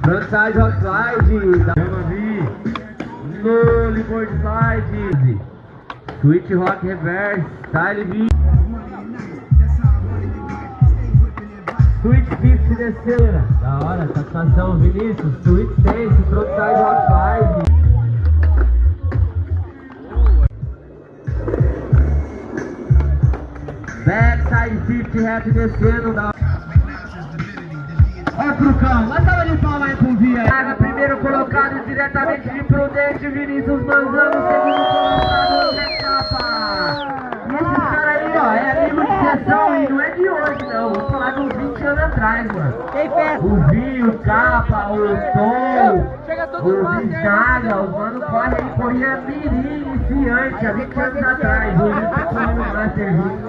Frontside hot slide. Chama V. Nole board slide. Switch rock reverse. Style V. Switch 50 descendo. Da hora, satisfação Vinícius. Switch 6, frontside hot slide. Backside 50 reto descendo. Da Ó pro cão, uma salva de palma aí pro Via. Primeiro colocado diretamente de Prudente, Vinícius Manzano. Segundo colocado, Zé Capa. E esse cara aí, ó, é amigo de sessão e não é de hoje, não. Vou falar de uns 20 anos atrás, mano. O Vinho, o Capa, o Tom, o Vizaga, os mano corre aí, corria mirim iniciante há 20 anos atrás. Hoje tá correndo Master 20.